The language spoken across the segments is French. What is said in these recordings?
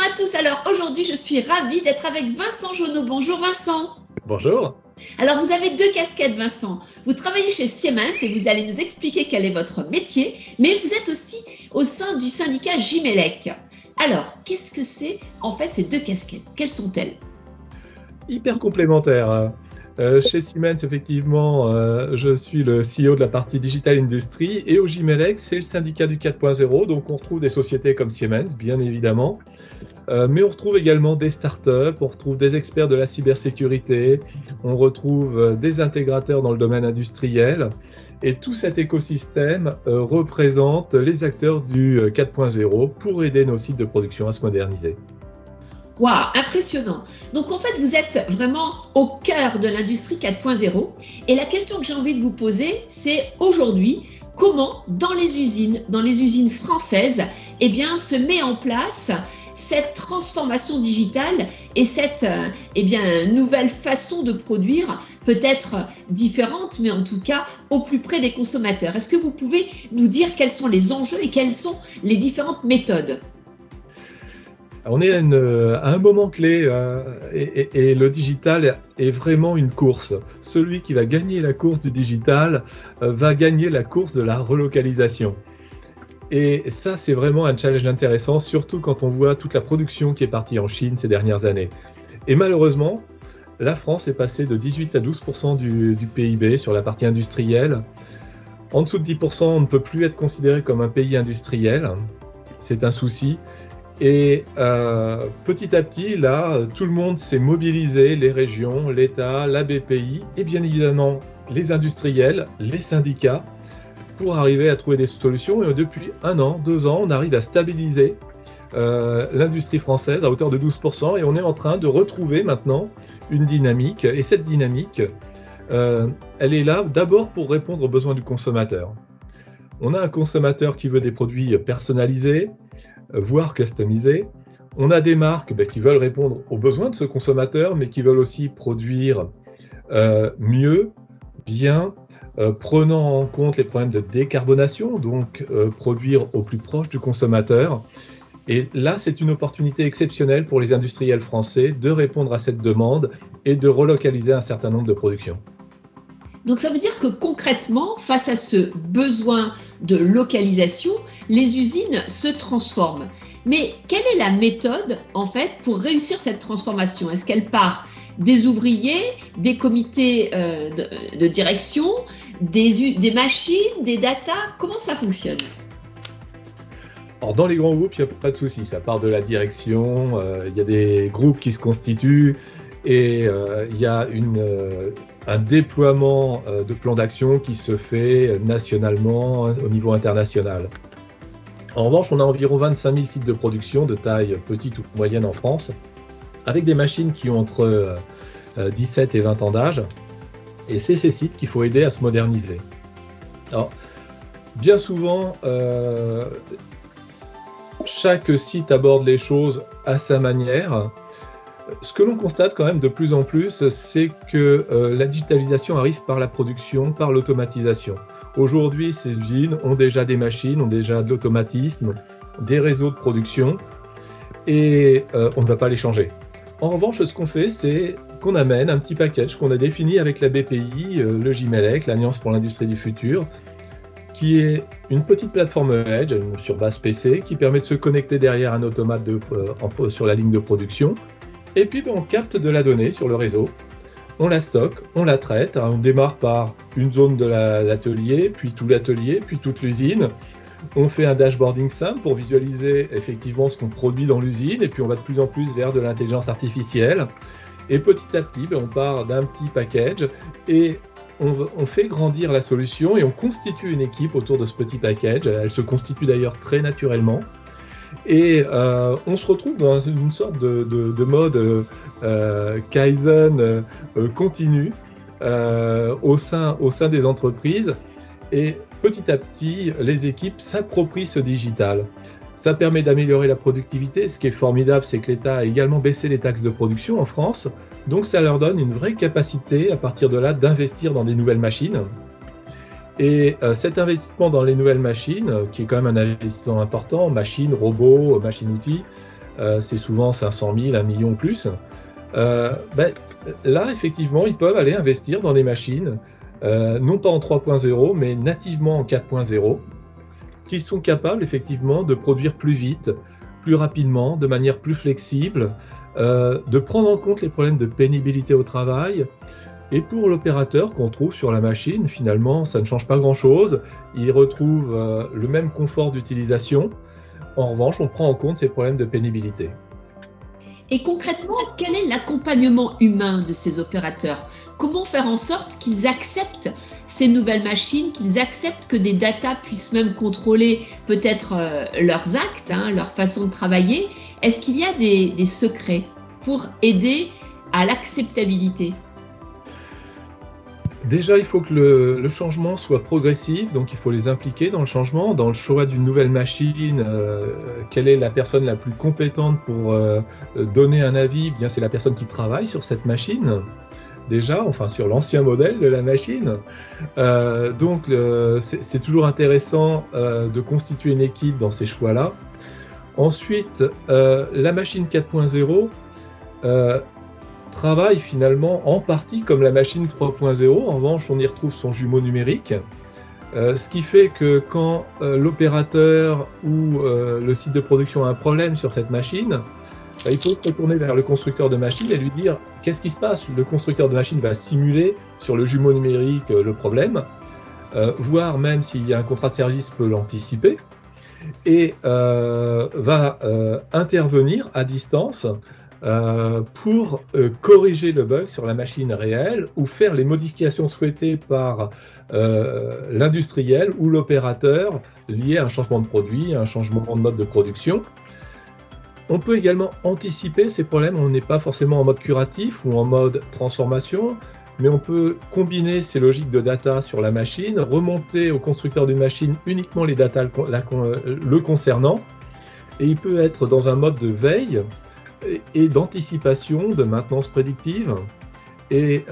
à tous. Alors aujourd'hui, je suis ravie d'être avec Vincent Jauneau. Bonjour Vincent. Bonjour. Alors vous avez deux casquettes Vincent. Vous travaillez chez Siemens et vous allez nous expliquer quel est votre métier, mais vous êtes aussi au sein du syndicat Gimelec. Alors, qu'est-ce que c'est en fait ces deux casquettes? Quelles sont-elles? Hyper complémentaire. Chez Siemens, effectivement, je suis le CEO de la partie Digital Industry et au Gimelec, c'est le syndicat du 4.0. Donc on retrouve des sociétés comme Siemens, bien évidemment, mais on retrouve également des startups, on retrouve des experts de la cybersécurité, on retrouve des intégrateurs dans le domaine industriel. Et tout cet écosystème représente les acteurs du 4.0 pour aider nos sites de production à se moderniser. Waouh, impressionnant. Donc en fait, vous êtes vraiment au cœur de l'industrie 4.0. Et la question que j'ai envie de vous poser, c'est aujourd'hui, comment dans les usines françaises, eh bien, se met en place cette transformation digitale et cette nouvelle façon de produire, peut-être différente, mais en tout cas au plus près des consommateurs. Est-ce que vous pouvez nous dire quels sont les enjeux et quelles sont les différentes méthodes? On est à un moment clé et le digital est vraiment une course. Celui qui va gagner la course du digital va gagner la course de la relocalisation. Et ça, c'est vraiment un challenge intéressant, surtout quand on voit toute la production qui est partie en Chine ces dernières années. Et malheureusement, la France est passée de 18 à 12% du PIB sur la partie industrielle. En dessous de 10%, on ne peut plus être considéré comme un pays industriel. C'est un souci. Et petit à petit, là, tout le monde s'est mobilisé, les régions, l'État, la BPI et bien évidemment les industriels, les syndicats, pour arriver à trouver des solutions. Et depuis 1 an, 2 ans, on arrive à stabiliser l'industrie française à hauteur de 12% et on est en train de retrouver maintenant une dynamique. Et cette dynamique, elle est là d'abord pour répondre aux besoins du consommateur. On a un consommateur qui veut des produits personnalisés, voire customisés. On a des marques qui veulent répondre aux besoins de ce consommateur, mais qui veulent aussi produire mieux, bien, prenant en compte les problèmes de décarbonation, donc produire au plus proche du consommateur. Et là, c'est une opportunité exceptionnelle pour les industriels français de répondre à cette demande et de relocaliser un certain nombre de productions. Donc ça veut dire que concrètement, face à ce besoin de localisation, les usines se transforment. Mais quelle est la méthode en fait pour réussir cette transformation? Est-ce qu'elle part des ouvriers, des comités de direction, des machines, des data? Comment ça fonctionne? Alors dans les grands groupes, il n'y a pas de souci, ça part de la direction, il y a des groupes qui se constituent et il y a un déploiement de plans d'action qui se fait nationalement au niveau international. En revanche, on a environ 25 000 sites de production de taille petite ou moyenne en France, avec des machines qui ont entre 17 et 20 ans d'âge, et c'est ces sites qu'il faut aider à se moderniser. Alors, bien souvent, chaque site aborde les choses à sa manière. Ce que l'on constate quand même de plus en plus, c'est que la digitalisation arrive par la production, par l'automatisation. Aujourd'hui, ces usines ont déjà des machines, ont déjà de l'automatisme, des réseaux de production, et on ne va pas les changer. En revanche, ce qu'on fait, c'est qu'on amène un petit package qu'on a défini avec la BPI, le Gimelec, l'Alliance pour l'industrie du futur, qui est une petite plateforme Edge sur base PC qui permet de se connecter derrière un automate sur la ligne de production. Et puis on capte de la donnée sur le réseau, on la stocke, on la traite. On démarre par une zone de l'atelier, puis tout l'atelier, puis toute l'usine. On fait un dashboarding simple pour visualiser effectivement ce qu'on produit dans l'usine, et puis on va de plus en plus vers de l'intelligence artificielle. Et petit à petit, on part d'un petit package et on fait grandir la solution et on constitue une équipe autour de ce petit package. Elle se constitue d'ailleurs très naturellement. Et on se retrouve dans une sorte de mode Kaizen continu au sein des entreprises. Et petit à petit, les équipes s'approprient ce digital. Ça permet d'améliorer la productivité. Ce qui est formidable, c'est que l'État a également baissé les taxes de production en France. Donc ça leur donne une vraie capacité à partir de là d'investir dans des nouvelles machines. Et cet investissement dans les nouvelles machines, qui est quand même un investissement important, machines, robots, machines-outils, c'est souvent 500 000, 1 million ou plus. Ben, là, effectivement, ils peuvent aller investir dans des machines, non pas en 3.0, mais nativement en 4.0, qui sont capables effectivement de produire plus vite, plus rapidement, de manière plus flexible, de prendre en compte les problèmes de pénibilité au travail. Et pour l'opérateur qu'on trouve sur la machine, finalement, ça ne change pas grand-chose. Il retrouve le même confort d'utilisation. En revanche, on prend en compte ces problèmes de pénibilité. Et concrètement, quel est l'accompagnement humain de ces opérateurs? Comment faire en sorte qu'ils acceptent ces nouvelles machines, qu'ils acceptent que des data puissent même contrôler peut-être leurs actes, leur façon de travailler? Est-ce qu'il y a des secrets pour aider à l'acceptabilité? Déjà, il faut que le changement soit progressif, donc il faut les impliquer dans le changement, dans le choix d'une nouvelle machine. Quelle est la personne la plus compétente pour donner un avis? Bien, c'est la personne qui travaille sur cette machine, déjà, enfin sur l'ancien modèle de la machine. Donc, c'est toujours intéressant de constituer une équipe dans ces choix-là. Ensuite, la machine 4.0 travaille finalement en partie comme la machine 3.0. En revanche, on y retrouve son jumeau numérique, ce qui fait que quand l'opérateur ou le site de production a un problème sur cette machine, il faut se retourner vers le constructeur de machine et lui dire qu'est-ce qui se passe. Le constructeur de machine va simuler sur le jumeau numérique le problème, voire même s'il y a un contrat de service peut l'anticiper, et va intervenir à distance pour corriger le bug sur la machine réelle ou faire les modifications souhaitées par l'industriel ou l'opérateur liées à un changement de produit, un changement de mode de production. On peut également anticiper ces problèmes. On n'est pas forcément en mode curatif ou en mode transformation, mais on peut combiner ces logiques de data sur la machine, remonter au constructeur d'une machine uniquement les data le concernant, et il peut être dans un mode de veille et d'anticipation, de maintenance prédictive, et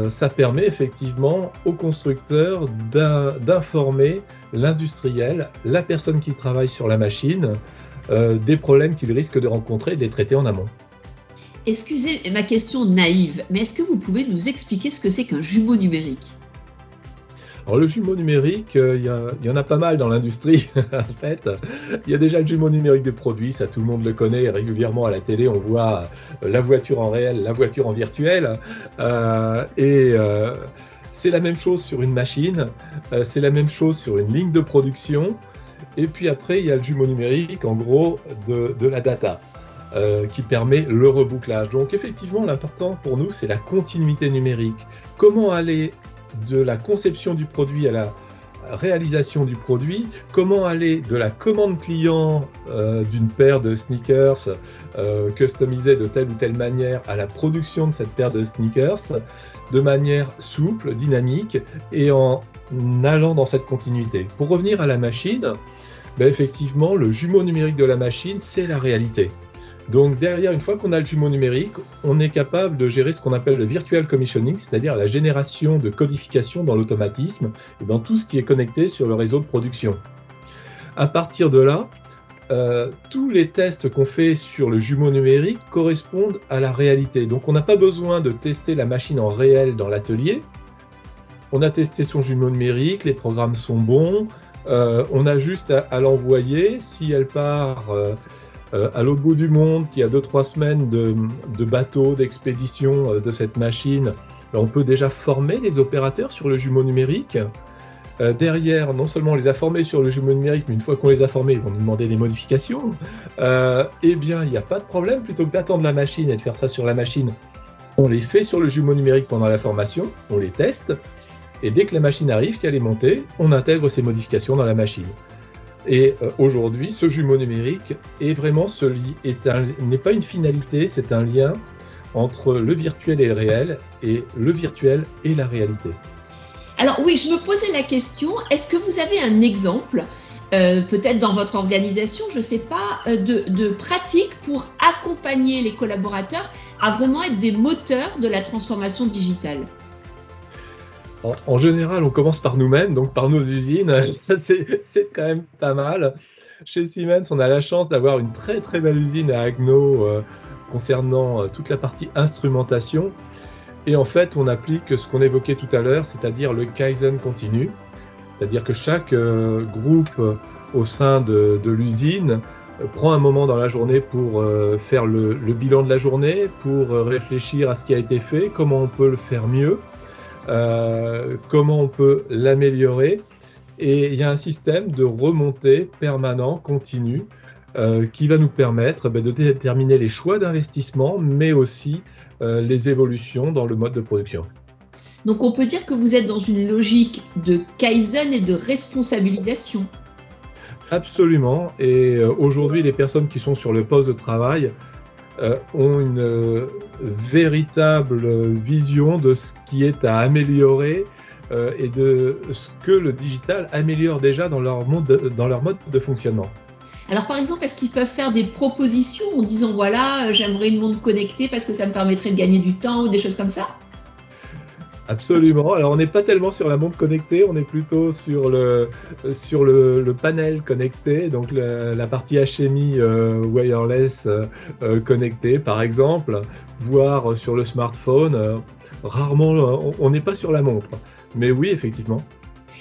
ça permet effectivement au constructeur d'informer l'industriel, la personne qui travaille sur la machine, des problèmes qu'il risque de rencontrer et de les traiter en amont. Excusez ma question naïve, mais est-ce que vous pouvez nous expliquer ce que c'est qu'un jumeau numérique? Alors le jumeau numérique, il y en a pas mal dans l'industrie en fait. Il y a déjà le jumeau numérique de produits, ça tout le monde le connaît, régulièrement à la télé on voit la voiture en réel, la voiture en virtuel, c'est la même chose sur une machine, c'est la même chose sur une ligne de production, et puis après il y a le jumeau numérique en gros de la data. Qui permet le rebouclage. Donc effectivement, l'important pour nous, c'est la continuité numérique. Comment aller de la conception du produit à la réalisation du produit, comment aller de la commande client d'une paire de sneakers customisée de telle ou telle manière à la production de cette paire de sneakers de manière souple, dynamique et en allant dans cette continuité. Pour revenir à la machine, effectivement, le jumeau numérique de la machine, c'est la réalité. Donc derrière, une fois qu'on a le jumeau numérique, on est capable de gérer ce qu'on appelle le virtual commissioning, c'est-à-dire la génération de codification dans l'automatisme et dans tout ce qui est connecté sur le réseau de production. À partir de là, tous les tests qu'on fait sur le jumeau numérique correspondent à la réalité. Donc on n'a pas besoin de tester la machine en réel dans l'atelier. On a testé son jumeau numérique, les programmes sont bons, on a juste à l'envoyer. Si elle part à l'autre bout du monde, qui a 2-3 semaines de bateau, d'expédition de cette machine, on peut déjà former les opérateurs sur le jumeau numérique. Derrière, non seulement on les a formés sur le jumeau numérique, mais une fois qu'on les a formés, ils vont nous demander des modifications. Eh bien, il n'y a pas de problème, plutôt que d'attendre la machine et de faire ça sur la machine, on les fait sur le jumeau numérique pendant la formation, on les teste, et dès que la machine arrive, qu'elle est montée, on intègre ces modifications dans la machine. Et aujourd'hui, ce jumeau numérique est vraiment n'est pas une finalité, c'est un lien entre le virtuel et le réel, et le virtuel et la réalité. Alors oui, je me posais la question, est-ce que vous avez un exemple, peut-être dans votre organisation, je ne sais pas, de pratiques pour accompagner les collaborateurs à vraiment être des moteurs de la transformation digitale? En général, on commence par nous-mêmes, donc par nos usines, c'est quand même pas mal. Chez Siemens, on a la chance d'avoir une très très belle usine à Haguenau concernant toute la partie instrumentation. Et en fait, on applique ce qu'on évoquait tout à l'heure, c'est-à-dire le Kaizen continu. C'est-à-dire que chaque groupe au sein de l'usine prend un moment dans la journée pour faire le bilan de la journée, pour réfléchir à ce qui a été fait, comment on peut le faire mieux, comment on peut l'améliorer. Et il y a un système de remontée permanent, continu, qui va nous permettre de déterminer les choix d'investissement, mais aussi les évolutions dans le mode de production. Donc on peut dire que vous êtes dans une logique de Kaizen et de responsabilisation. Absolument. Et aujourd'hui, les personnes qui sont sur le poste de travail ont une véritable vision de ce qui est à améliorer et de ce que le digital améliore déjà dans leur mode de fonctionnement. Alors par exemple, est-ce qu'ils peuvent faire des propositions en disant voilà, j'aimerais une montre connectée parce que ça me permettrait de gagner du temps ou des choses comme ça? Absolument. Alors, on n'est pas tellement sur la montre connectée, on est plutôt sur le panel connecté, donc la partie HMI wireless connectée, par exemple, voire sur le smartphone. Rarement, on n'est pas sur la montre. Mais oui, effectivement.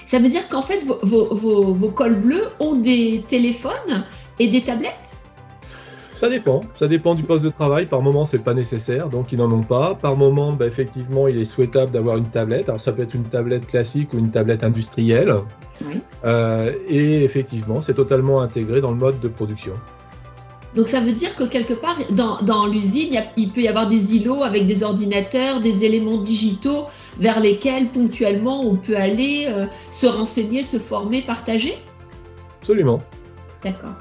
Ça veut dire qu'en fait, vos cols bleus ont des téléphones et des tablettes? Ça dépend du poste de travail. Par moment, c'est pas nécessaire, donc ils n'en ont pas. Par moment, effectivement, il est souhaitable d'avoir une tablette. Alors, ça peut être une tablette classique ou une tablette industrielle. Oui. Et effectivement, c'est totalement intégré dans le mode de production. Donc ça veut dire que quelque part, dans l'usine, il peut y avoir des îlots avec des ordinateurs, des éléments digitaux vers lesquels ponctuellement on peut aller se renseigner, se former, partager? Absolument. D'accord.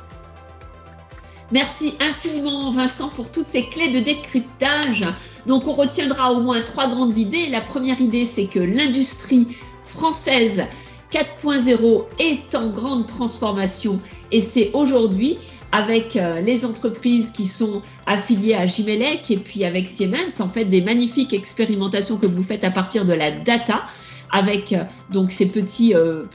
Merci infiniment Vincent pour toutes ces clés de décryptage. Donc on retiendra au moins 3 grandes idées. La première idée, c'est que l'industrie française 4.0 est en grande transformation et c'est aujourd'hui avec les entreprises qui sont affiliées à Gimelec et puis avec Siemens, en fait des magnifiques expérimentations que vous faites à partir de la data avec donc ces petits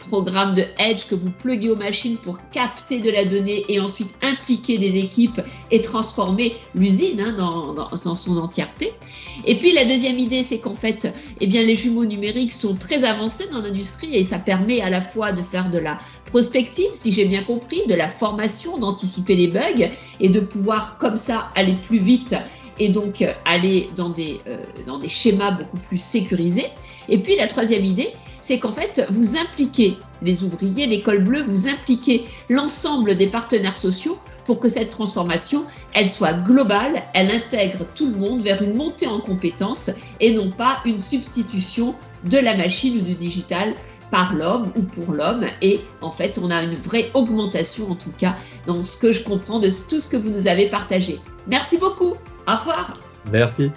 programmes de edge que vous pluguez aux machines pour capter de la donnée et ensuite impliquer des équipes et transformer l'usine dans son entièreté. Et puis la deuxième idée, c'est qu'en fait, les jumeaux numériques sont très avancés dans l'industrie et ça permet à la fois de faire de la prospective, si j'ai bien compris, de la formation, d'anticiper les bugs et de pouvoir comme ça aller plus vite et donc aller dans des schémas beaucoup plus sécurisés. Et puis la troisième idée, c'est qu'en fait, vous impliquez les ouvriers, les cols bleus, vous impliquez l'ensemble des partenaires sociaux pour que cette transformation, elle soit globale, elle intègre tout le monde vers une montée en compétences et non pas une substitution de la machine ou du digital par l'homme ou pour l'homme. Et en fait, on a une vraie augmentation, en tout cas, dans ce que je comprends de tout ce que vous nous avez partagé. Merci beaucoup. Au revoir. Merci.